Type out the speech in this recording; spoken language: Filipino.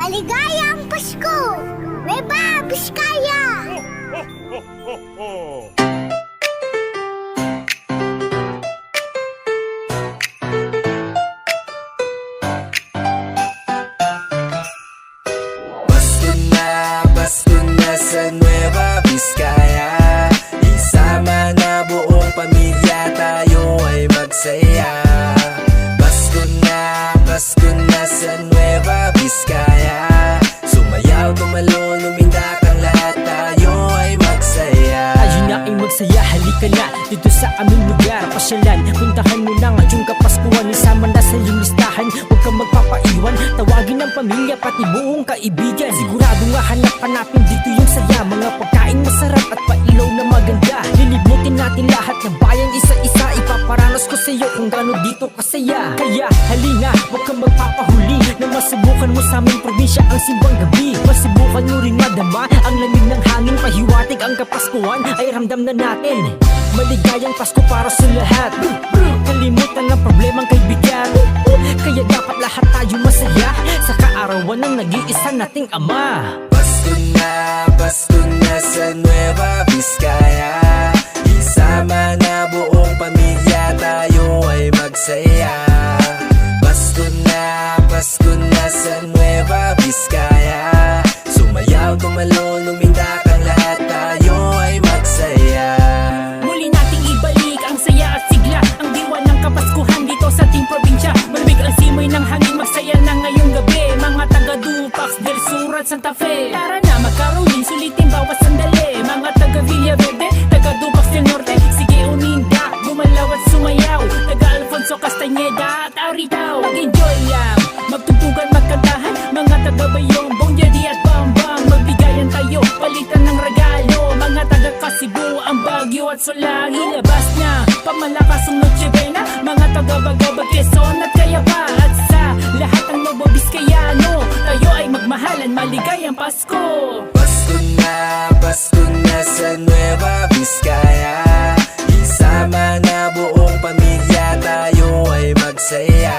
Maligayang Pasko! Nueva Vizcaya! Pasko na sa Nueva Vizcaya. Isama na buong pamilya, tayo ay magsaya. Pasko na sa Nueva Vizcaya. Sumayaw, tumalon, umindak ang lahat, tayo ay magsaya. Ayun na ay magsaya, halika na dito sa aming lugar. Pasyalan, puntahan mo na ngayong Kapaskuhan. Isama na sa iyong listahan, huwag kang magpapaiwan. Tawagin ang pamilya, pati buong kaibigan. Sigurado nga hanap-hanapin dito yung saya. Mga pagkain masarap at pailaw na maganda. Lilibutin natin lahat ng bayan isa-isa. Ipaparanas ko sa iyo kung gaano dito kasaya. Kaya halina, huwag kang magpapahuli na masubukan mo sa aming probinsya ang simbang gabi. Masubukan mo rin madama ang lamig ng hangin. Pahiwatig ang Kapaskuhan ay ramdam na natin. Maligayang Pasko para sa lahat. Kalimutan ang problemang kaibigan. Kaya dapat lahat tayo masaya sa kaarawan ng nag-iisa nating Ama. Pasko na sa Nueva Vizcaya. Isama na buong pamilya, tayo ay magsaya. Pasko na sa Nueva Vizcaya. Sumayaw, tumalon, umindak ang lahat, tayo ay magsaya. Muli nating ibalik ang saya at sigla, ang diwa ng Kapaskuhan dito sa ating probinsya. Malamig ang simoy ng hangin, magsaya na ngayong gabi. Mga taga Dupax del Sur at Santa Fe, tara na magkaroling, sulitin bawat sandali. Mga taga Villaverde, taga Dupax del Norte, sige umindak, gumalaw at sumayaw. Taga Alfonso Castañeda at Aritao, mag-enjoy lang, magtugtugan, magkantahan. Mga taga Bayong, Bonjadi at Bambang, magbigayan tayo, palitan ng regalo. Mga taga Kasibu, ang Baguio at Solang, ilabas na pamalakas ang Noche Buena. Mga taga Bagabag, Quezon at Cayaba. At sa lahat ng Nueva Vizcayano, tayo ay magmahalan, maligayang Pasko. Pasko na sa Nueva Vizcaya. Isama na buong pamilya, tayo ay magsaya.